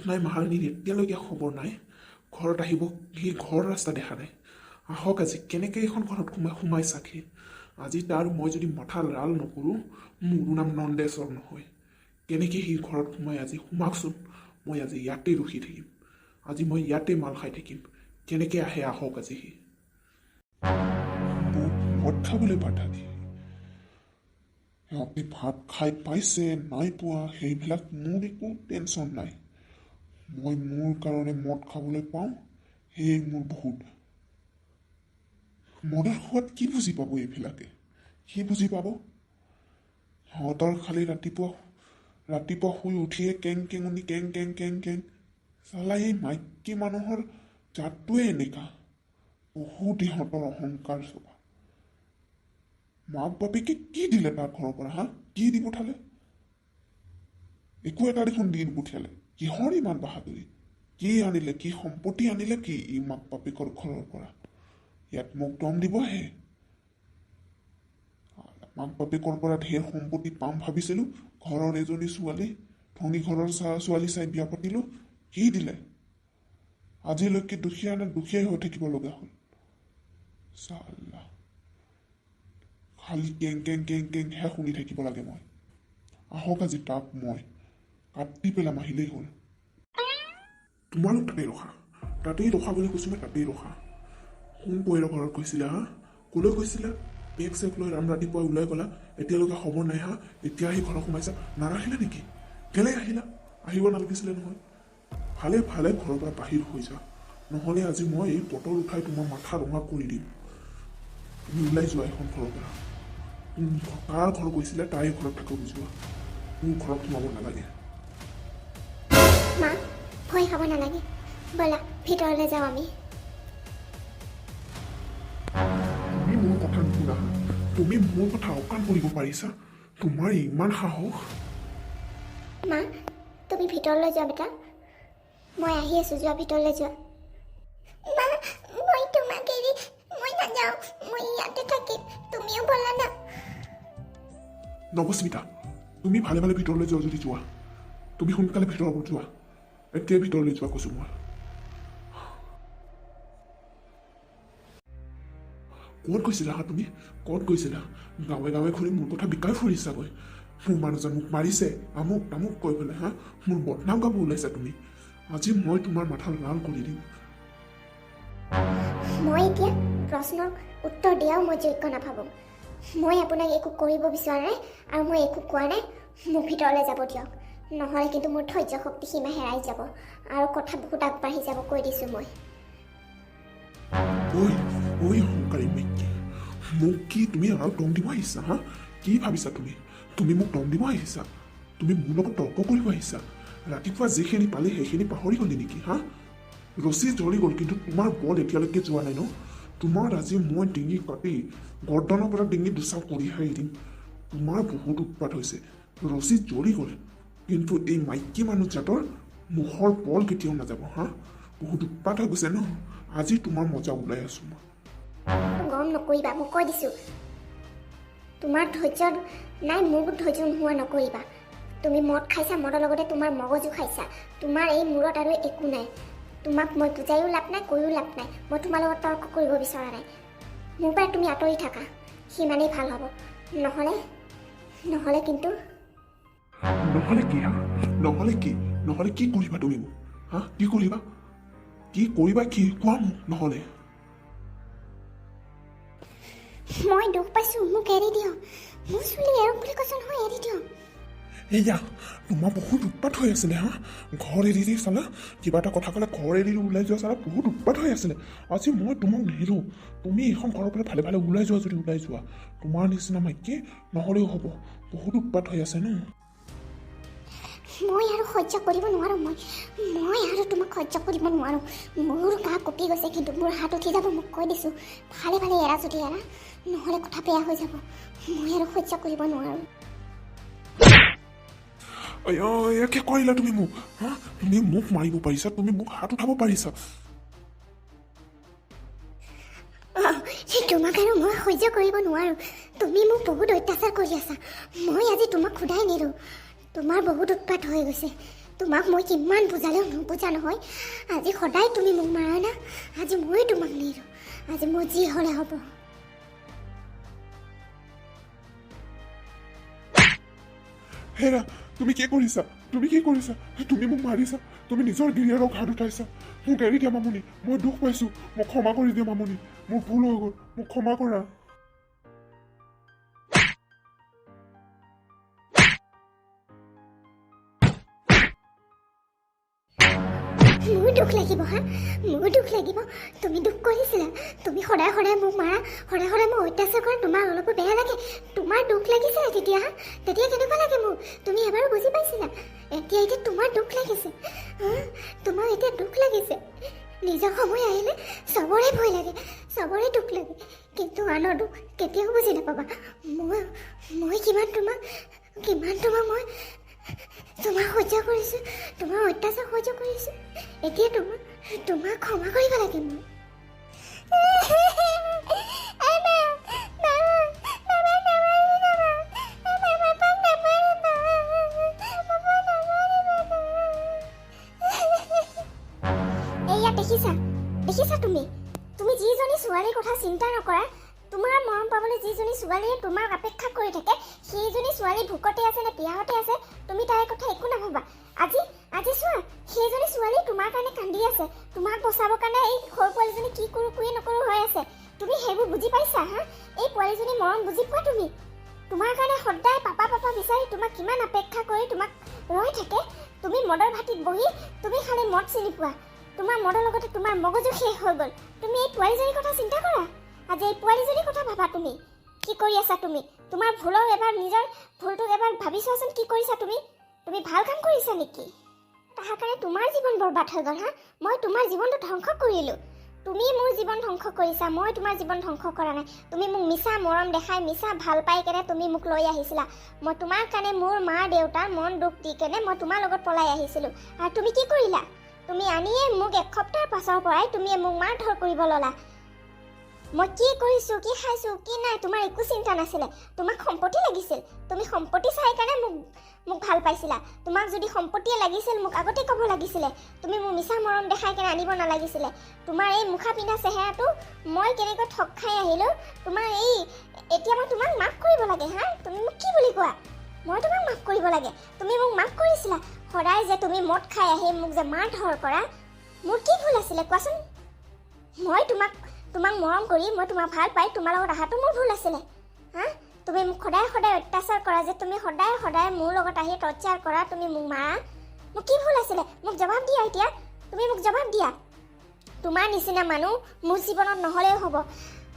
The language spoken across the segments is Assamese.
নাই মাহাৰণীৰ এতিয়ালৈকে খবৰ নাই ঘৰত আহিব সি ঘৰৰ ৰাস্তা দেখা নাই আহক আজি কেনেকৈ এইখন ঘৰত সোমাই চাখি আজি তাৰ মই যদি মাথা লাল নকৰোঁ মোৰো নাম নন্দেশ্বৰ নহয় কেনেকৈ সি ঘৰত সোমাই আজি সোমাওকচোন মই আজি ইয়াতে ৰখি থাকিম আজি মই ইয়াতে মাল খাই থাকিম কেনেকৈ আহে আহক আজি সি মদ খাবলৈ বাধা দিয়ে সিহঁতে ভাত খাই পাইছে নাই পোৱা সেইবিলাক মোৰ একো টেনশ্যন নাই মই মোৰ কাৰণে মদ খাবলৈ পাওঁ সেয়ে মোৰ বহুত মদৰ সোৱাদ কি বুজি পাব এইবিলাকে কি বুজি পাব সিহঁতৰ খালি ৰাতিপুৱা শুই উঠিয়ে কেং কেঙনি কেং কেং কেং কেং চালা এই মাইকী মানুহৰ জাতটোৱে এনেকা বহুত ইহঁতৰ অহংকাৰ স্বভাৱ মাক বাপেকে কি দিলে তাৰ ঘৰৰ পৰা হা কি দি পঠালে একো এটা দেখোন দি পঠিয়ালে কিহৰ ইমান বাহাদুৰি কি আনিলে কি সম্পত্তি আনিলে কি ই মাক বাপেকৰ ঘৰৰ পৰা ইয়াত মোক দম দিবহে মাক বাপেকৰ পৰা ঢেৰ সম্পত্তি পাম ভাবিছিলো ঘৰৰ এজনী ছোৱালী ধনী ঘৰৰ ছোৱালী চাই বিয়া পাতিলো কি দিলে আজিলৈকে দুখীয়াই হৈ থাকিব লগা হ'ল চাল্লা খালি কেং কেং কেং কেং হে শুনি থাকিব লাগে মই আহক আজি তাক মই কাটি পেলাম আহিলেই হ'ল তোমালোক তাতেই ৰখা বুলি কৈছোঁ মই তাতেই ৰখা কোন পৰিয়ালৰ ঘৰত কৈছিলা হা ক'লৈ কৈছিলা বেগ চেগ লৈ ৰাতিপুৱা ওলাই গ'লা এতিয়ালৈকে খবৰ নাই হা এতিয়া আহি ঘৰত সোমাইছা নাৰাখিলা নেকি কেলে আহিলা আহিব নালাগিছিলে নহয় ভালে ভালে ঘৰৰ পৰা বাহিৰ হৈ যা নহ'লে আজি মই এই বটল উঠাই তোমাৰ মাথা ৰঙা কৰি দিম তুমি ওলাই যোৱা এখন ঘৰৰ পৰা কাৰ ঘৰ গৈছিলে তাই ঘৰত থাকো বুজোৱা মোৰ ঘৰত সোমাব নালাগে মা ভয় খাব নালাগে ব'লা ভিতৰলৈ যাওঁ আমি তুমি মোৰ কথা নুশুনা তুমি মোৰ কথা অকাণ কৰিব পাৰিছা তোমাৰ ইমান সাহস মা তুমি ভিতৰলৈ যোৱা বেটা মই আহি আছোঁ যোৱা ভিতৰলৈ যোৱা মা মই তোমাক এৰি মই নাযাওঁ মই ইয়াতে থাকিম তুমিও ব'লা না নৱস্মিতা তুমি ভালে ভালে ভিতৰলৈ যোৱা যদি যোৱা তুমি সোনকালে ভিতৰত যোৱা এতিয়া ভিতৰলৈ যোৱা কৈছোঁ মই ক'ত গৈছিলা হা তুমি ক'ত গৈছিলা গাঁৱে গাঁৱে ঘূৰি মোৰ কথা বিকাই ফুৰিছাগৈ মোৰ মানুহজন মোক মাৰিছে আমুক তামুক কৈ পেলাই হা মোৰ বদনাম গাব ওলাইছা তুমি আজি মই তোমাৰ মাথা লাল কৰি দিম মই এতিয়া প্ৰশ্নৰ উত্তৰ দিয়াও মই যোগ্য নাভাবোঁ মই আপোনাক একো কৰিব বিচৰা নাই আৰু মই একো কোৱা নাই মোক ভিতৰলৈ যাব দিয়ক নহ'লে কিন্তু মোৰ ধৈৰ্য শক্তি সীমা হেৰাই যাব আৰু কথা বহুত আগবাঢ়ি যাব কৈ দিছোঁ মই ঐ অহংকাৰী মাইকী মোক কি তুমি আৰু দম দিব আহিছা হা কি ভাবিছা তুমি মোক দম দিব আহিছা তুমি মোৰ লগত তৰ্ক কৰিব আহিছা ৰাতিপুৱা যিখিনি পালে সেইখিনি পাহৰি গ'লি নেকি হা ৰছী জ্বলি গ'ল কিন্তু তোমাৰ বল এতিয়ালৈকে যোৱা নাই ন তোমাৰ আজি মই ডিঙি কাটি গৰ্দনৰ পৰা ডিঙি দুচাও কৰিহে দিম তোমাৰ বহুত উৎপাত হৈছে ৰছী জ্বলি গ'ল কিন্তু এই মাইকী মানুহ জাতৰ মুখৰ বল কেতিয়াও নাযাব হা বহুত উৎপাত হৈ গৈছে ন আজি তোমাৰ মজা ওলাই আছোঁ মই গৰম নকৰিবা মই কৈ দিছোঁ তোমাৰ ধৈৰ্য নাই মোৰ ধৈৰ্য নোহোৱা নকৰিবা তুমি মদ খাইছা মদৰ লগতে তোমাৰ মগজু খাইছা তোমাৰ এই মূৰত আৰু একো নাই তোমাক মই বুজায়ো লাভ নাই কৈও লাভ নাই মই তোমাৰ লগত তৰ্ক কৰিব বিচৰা নাই মোৰ পৰা তুমি আঁতৰি থাকা সিমানেই ভাল হ'ব নহ'লে কিন্তু নহ'লে কি হা নহ'লে কি কৰিবা তুমি মোক হা কি কৰিবা কি কোৱা মোক নহ'লে মই দুখ পাইছোঁ মোক এৰি দিয়ক মোৰ চুলি এৰক বুলি কৈছোঁ নহয় এৰি দিয়ক এয়া তোমাৰ বহুত উৎপাত হৈ আছিলে হা ঘৰ এৰি দি চালা কিবা এটা কথা ক'লে ঘৰ এৰি ওলাই যোৱা চালা বহুত উৎপাত হৈ আছিলে আজি মই তোমাক নেৰোঁ তুমি এইখন ঘৰৰ পৰা ভালে ভালে ওলাই যোৱা যদি ওলাই যোৱা তোমাৰ নিচিনা মাইকী নহ'লেও হ'ব বহুত উৎপাত হৈ আছে ন মই আৰু সহ্য কৰিব নোৱাৰোঁ মই আৰু তোমাক সহ্য কৰিব নোৱাৰোঁ মোৰ গা কঁপি গৈছে কিন্তু মোৰ হাত উঠি যাব মোক কৈ দিছোঁ ভালে ভালে এৰা যদি এৰা নহ'লে কথা বেয়া হৈ যাব মই আৰু সহ্য কৰিব নোৱাৰোঁ একে কৰিলা তুমি মোক হা তুমি মোক মাৰিব পাৰিছা তুমি মোক হাত উঠাব পাৰিছা তোমাক আৰু মই সহ্য কৰিব নোৱাৰোঁ তুমি মোক বহুত অত্যাচাৰ কৰি আছা মই আজি তোমাক সোধাই নিলোঁ তোমাৰ বহুত উৎপাত হৈ গৈছে তোমাক মই কিমান বুজালেও নুবুজা নহয় আজি সদায় তুমি মোক মাৰা না আজি মই তোমাক নেৰো আজি মোৰ যি হ'লে হ'ব হেৰা তুমি কি কৰিছা তুমি মোক মাৰিছা তুমি নিজৰ গিৰিয়াৰক হাত উঠাইছা মোক এৰি দিয়া মামনি মই দুখ পাইছো মোক ক্ষমা কৰি দিয়া মামনি মোৰ ভুল হৈ গ'ল মোক ক্ষমা কৰা মোৰ দুখ লাগিব হা মোৰ দুখ লাগিব তুমি দুখ কৰিছিলা তুমি সদায় সদায় মোক মাৰা সদায় সদায় মোক অত্যাচাৰ কৰা তোমাৰ অলপো বেয়া লাগে তোমাৰ দুখ লাগিছিলে তেতিয়া তেতিয়া কেনেকুৱা লাগে মোক তুমি এবাৰো বুজি পাইছিলা এতিয়া তোমাৰ দুখ লাগিছে তোমাৰ এতিয়া দুখ লাগিছে নিজৰ সময় আহিলে চবৰে ভয় লাগে চবৰে দুখ লাগে কিন্তু আনৰ দুখ কেতিয়াও বুজি নাপাবা মই কিমান তোমাক মই তোমাক সহ্য কৰিছোঁ তোমাৰ অত্যাচাৰ সহ্য কৰিছোঁ এতিয়া তোমাক ক্ষমা কৰিব লাগে মই এয়া দেখিছা তুমি যিজনী ছোৱালীৰ কথা চিন্তা নকৰা তোমাৰ মৰম পাবলৈ যিজনী ছোৱালীয়ে তোমাক অপেক্ষা কৰি থাকে সেইজনী ছোৱালী ভোকতে আছে নে পিয়াহতে আছে তুমি তাইৰ কথা একো নাভাবা আজি চোৱা সেইজনী ছোৱালী তোমাৰ কাৰণে কান্দি আছে তোমাক বচাবৰ কাৰণে এই সৰু পোৱালীজনী কি কৰোঁ কি নকৰোঁ হৈ আছে তুমি সেইবোৰ বুজি পাইছা হা এই পোৱালীজনী মৰম বুজি পোৱা তুমি তোমাৰ কাৰণে সদায় পাপা বিচাৰি তোমাক কিমান অপেক্ষা কৰি তোমাক ৰৈ থাকে তুমি মদৰ ভাটিত বহি তুমি খালি মদ চিনি পোৱা তোমাৰ মদৰ লগতে তোমাৰ মগজু শেষ হৈ গ'ল তুমি এই পোৱালীজনীৰ কথা চিন্তা কৰা আজি এই পোৱালীজনীৰ কথা ভাবা তুমি কি কৰি আছা তুমি তোমাৰ ভুলৰ এবাৰ নিজৰ ভুলটোক এবাৰ ভাবি চোৱাচোন কি কৰিছা তুমি ভাল কাম কৰিছা নেকি তাৰ কাৰণে তোমাৰ জীৱন বৰবাদ হৈ গ'ল হা মই তোমাৰ জীৱনটো ধ্বংস কৰিলোঁ তুমি মোৰ জীৱন ধ্বংস কৰিছা মই তোমাৰ জীৱন ধ্বংস কৰা নাই তুমি মোক মিছা মৰম দেখাই মিছা ভাল পাই কেনে তুমি মোক লৈ আহিছিলা মই তোমাৰ কাৰণে মোৰ মা দেউতাৰ মন দুখ দি কেনে মই তোমাৰ লগত পলাই আহিছিলোঁ আৰু তুমি কি কৰিলা তুমি আনিয়ে মোক এসপ্তাহৰ পাছৰ পৰাই তুমি মোক মাৰধৰ কৰিব ল'লা মই কি কৰিছোঁ কি খাইছোঁ কি নাই তোমাৰ একো চিন্তা নাছিলে তোমাক সম্পত্তি লাগিছিল তুমি সম্পত্তি চাই কাৰণে মোক ভাল পাইছিলা তোমাক যদি সম্পত্তিয়ে লাগিছিল মোক আগতে ক'ব লাগিছিলে তুমি মোক মিছা মৰম দেখাই কেনে আনিব নালাগিছিলে তোমাৰ এই মুখা পিন্ধা চেহেৰাটো মই কেনেকৈ ঠগ খাই আহিলোঁ তোমাৰ এতিয়া মই তোমাক মাফ কৰিব লাগে হা তুমি মোক কি বুলি কোৱা মই তোমাক মাফ কৰিব লাগে তুমি মোক মাফ কৰিছিলা সদায় যে তুমি মদ খাই আহি মোক যে মাৰধৰ কৰা মোৰ কি ভুল আছিলে কোৱাচোন মই তোমাক মৰম কৰি মই তোমাক ভাল পাই তোমাৰ লগত অহাটো মোৰ ভুল আছিলে হা তুমি মোক সদায় অত্যাচাৰ কৰা যে তুমি সদায় মোৰ লগত আহি টৰ্চাৰ কৰা তুমি মোক মাৰা মোক কি ভুল আছিলে মোক জবাব দিয়া এতিয়া তুমি মোক জবাব দিয়া তোমাৰ নিচিনা মানুহ মোৰ জীৱনত নহ'লেও হ'ব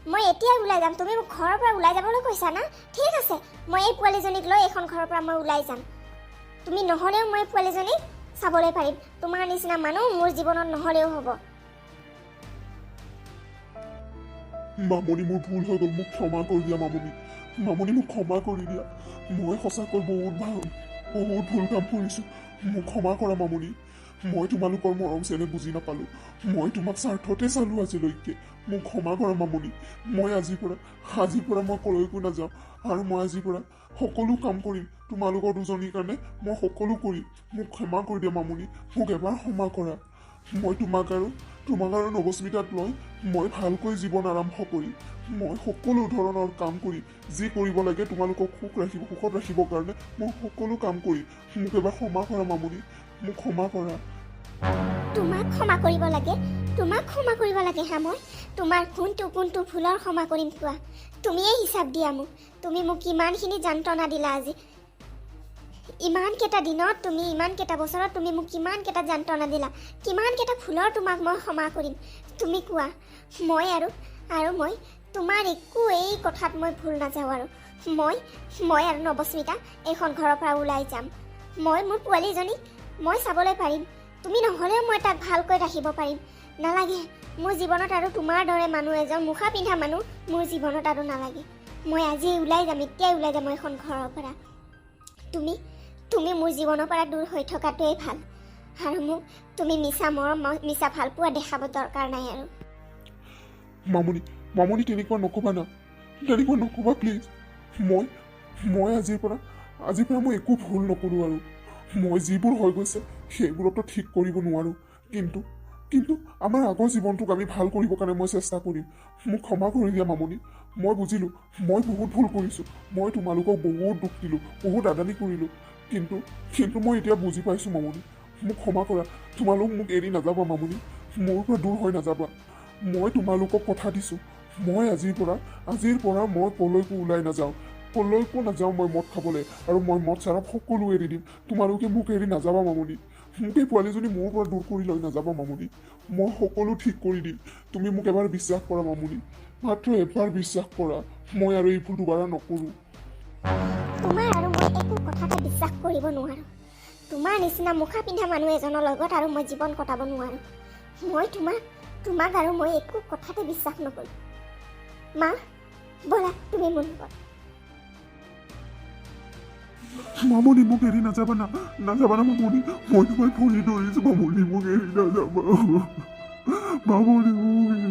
মই এতিয়াই ওলাই যাম তুমি মোক ঘৰৰ পৰা ওলাই যাবলৈ কৈছা না ঠিক আছে মই এই পোৱালীজনীক লৈ এখন ঘৰৰ পৰা মই ওলাই যাম তুমি নহ'লেও মই পোৱালীজনীক চাবলৈ পাৰিম তোমাৰ নিচিনা মানুহ মোৰ জীৱনত নহ'লেও হ'ব মামনি মোৰ ভুল হৈ গ'ল মোক ক্ষমা কৰি দিয়া মামনি মোক ক্ষমা কৰি দিয়া মই সঁচাকৈ বহুত ভুল কাম কৰিছোঁ মোক ক্ষমা কৰা মামনি মই তোমালোকৰ মৰম চেনেহ বুজি নাপালোঁ মই তোমাক স্বাৰ্থতে চালোঁ আজিলৈকে মোক ক্ষমা কৰা মামনি মই আজিৰ পৰা মই কলৈকো নাযাওঁ আৰু মই আজিৰ পৰা সকলো কাম কৰিম তোমালোকৰ দুজনীৰ কাৰণে মই সকলো কৰিম মোক ক্ষমা কৰি দিয়া মামনি মোক এবাৰ ক্ষমা কৰা মই তোমাক আৰু নৱস্মিতাক লৈ মই ভালকৈ জীৱন আৰম্ভ কৰিম মই সকলো ধৰণৰ কাম কৰিম যি কৰিব লাগে তোমালোকক সুখত ৰাখিবৰ কাৰণে মই সকলো কাম কৰিম মোক এবাৰ ক্ষমা কৰা মামনি মোক ক্ষমা কৰা তোমাক ক্ষমা কৰিব লাগে হা মই তোমাৰ কোনটো ভুলৰ ক্ষমা কৰিম কোৱা তুমিয়ে হিচাপ দিয়া তুমি মোক কিমানখিনি যন্ত্ৰণা দিলা আজি ইমানকেইটা দিনত তুমি ইমানকেইটা বছৰত তুমি মোক কিমানকেইটা যন্ত্ৰণা দিলা কিমানকেইটা ভুলৰ তোমাক মই ক্ষমা কৰিম তুমি কোৱা মই আৰু মই তোমাৰ একো এই কথাত মই ভুল নাযাওঁ আৰু মই আৰু নৱস্মিতা এইখন ঘৰৰ পৰা ওলাই যাম মই মোৰ পোৱালীজনীক মই চাবলৈ পাৰিম তুমি নহ'লেও মই তাক ভালকৈ ৰাখিব পাৰিম নালাগে মোৰ জীৱনত আৰু তোমাৰ দৰে মানুহ এজন মুখা পিন্ধা মানুহ মোৰ জীৱনত আৰু নালাগে মই আজি ওলাই যাম এতিয়াই ওলাই যাম এখন ঘৰৰ পৰা তুমি মোৰ জীৱনৰ পৰা দূৰ হৈ থকাটোৱেই ভাল আৰু মোক তুমি মিছা মৰম মিছা ভাল পোৱা দেখাব দৰকাৰ নাই আৰু মামনি তেনেকুৱা নক'বা প্লিজ মই আজিৰ পৰা মই একো ভুল নকৰোঁ আৰু মই যিবোৰ হৈ গৈছে সেইবোৰতো ঠিক কৰিব নোৱাৰোঁ, কিন্তু কিন্তু আমাৰ আগৰ জীৱনটোক আমি ভাল কৰিবৰ কাৰণে মই চেষ্টা কৰিম। মোক ক্ষমা কৰি দিয়া মামনি। মই বুজিলোঁ মই বহুত ভুল কৰিছোঁ, মই তোমালোকক বহুত দুখ দিলোঁ, বহুত আদানি কৰিলোঁ, কিন্তু কিন্তু মই এতিয়া বুজি পাইছোঁ মামনি। মোক ক্ষমা কৰা, তোমালোক মোক এৰি নাযাবা মামনি, মোৰ পৰা দূৰ হৈ নাযাবা। মই তোমালোকক কথা দিছোঁ, মই আজিৰ পৰা মই কলৈকো ওলাই নাযাওঁ, কলৈকো নাযাওঁ মই মদ খাবলৈ, আৰু মই মদ চাৰাপ সকলো এৰি দিম। তোমালোকে মোক এৰি নাযাবা মামনি। মোক এই পোৱালীজনী মোৰ পৰা দূৰ কৰি লৈ নাযাবা মামনি। মই সকলো ঠিক কৰি দিম, তুমি মোক এবাৰ বিশ্বাস কৰা মামনি, মাত্ৰ এবাৰ বিশ্বাস কৰা। মই আৰু এই ভুল দুবাৰ নকৰোঁ। তোমাৰ আৰু মই একো কথাতে বিশ্বাস কৰিব নোৱাৰোঁ। তোমাৰ নিচিনা মুখা পিন্ধা মানুহ এজনৰ লগত আৰু মই জীৱন কটাব নোৱাৰোঁ। মই তোমাক আৰু মই একো কথাতে বিশ্বাস নকৰোঁ। মা, ব'লা তুমি মোৰ লগত। মামনি মোক এৰি নাযাবা না, নাযাবা না মামনি। মই তোমাক ভৰি ধৰিছোঁ মামনি, মোক এৰি নাযাবা মামনি, মোক এৰি